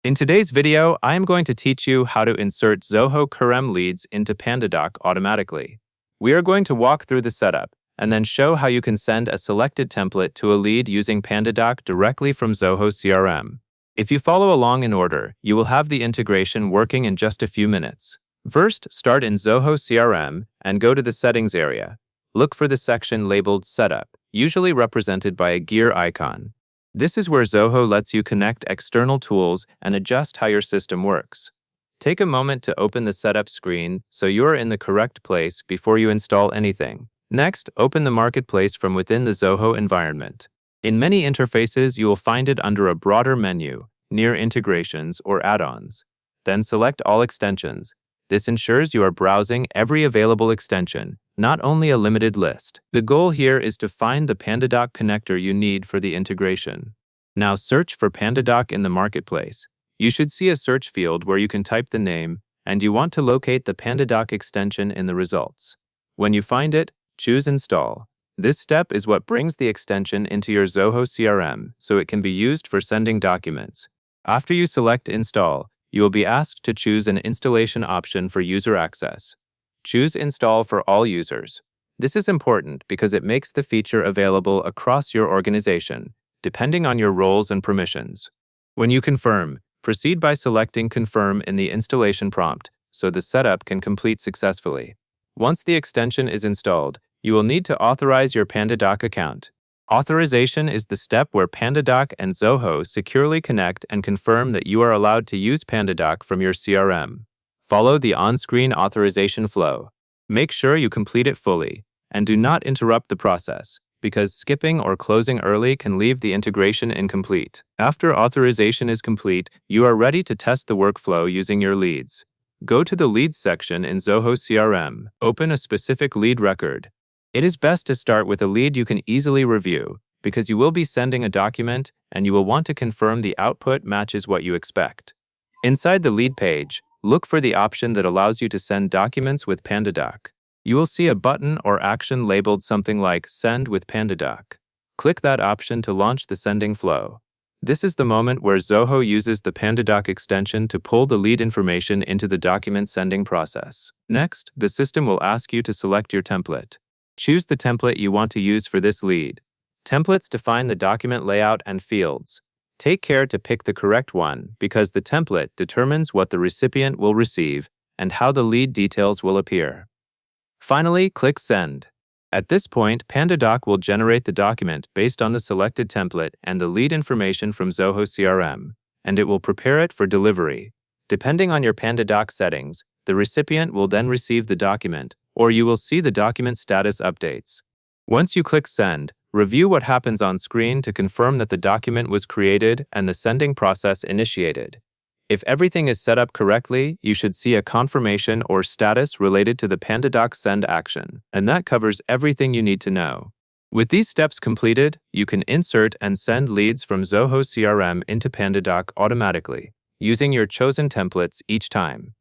In today's video, I am going to teach you how to insert Zoho Crm leads into Pandadoc automatically. We are going to walk through the setup and then show how you can send a selected template to a lead using Pandadoc directly from Zoho CRM. If you follow along in order, you will have the integration working in just a few minutes. First, start in Zoho CRM and go to the settings area. Look for the section labeled Setup, usually represented by a gear icon. This is where Zoho lets you connect external tools and adjust how your system works. Take a moment to open the setup screen so you are in the correct place before you install anything. Next, open the marketplace from within the Zoho environment. In many interfaces, you will find it under a broader menu, near integrations or add-ons. Then select all extensions. This ensures you are browsing every available extension, not only a limited list. The goal here is to find the Pandadoc connector you need for the integration. Now search for Pandadoc in the marketplace. You should see a search field where you can type the name, and you want to locate the Pandadoc extension in the results. When you find it, choose Install. This step is what brings the extension into your Zoho CRM so it can be used for sending documents. After you select Install, you will be asked to choose an installation option for user access. Choose Install for all users. This is important because it makes the feature available across your organization, depending on your roles and permissions. When you confirm, proceed by selecting Confirm in the installation prompt so the setup can complete successfully. Once the extension is installed, you will need to authorize your Pandadoc account. Authorization is the step where Pandadoc and Zoho securely connect and confirm that you are allowed to use Pandadoc from your CRM. Follow the on-screen authorization flow. Make sure you complete it fully, and do not interrupt the process, because skipping or closing early can leave the integration incomplete. After authorization is complete, you are ready to test the workflow using your leads. Go to the Leads section in Zoho CRM. Open a specific lead record. It is best to start with a lead you can easily review, because you will be sending a document and you will want to confirm the output matches what you expect. Inside the lead page, look for the option that allows you to send documents with Pandadoc. You will see a button or action labeled something like Send with Pandadoc. Click that option to launch the sending flow. This is the moment where Zoho uses the Pandadoc extension to pull the lead information into the document sending process. Next, the system will ask you to select your template. Choose the template you want to use for this lead. Templates define the document layout and fields. Take care to pick the correct one because the template determines what the recipient will receive and how the lead details will appear. Finally, click Send. At this point, Pandadoc will generate the document based on the selected template and the lead information from Zoho CRM, and it will prepare it for delivery. Depending on your Pandadoc settings, the recipient will then receive the document, or you will see the document status updates. Once you click Send, review what happens on screen to confirm that the document was created and the sending process initiated. If everything is set up correctly, you should see a confirmation or status related to the Pandadoc send action, and that covers everything you need to know. With these steps completed, you can insert and send leads from Zoho CRM into Pandadoc automatically, using your chosen templates each time.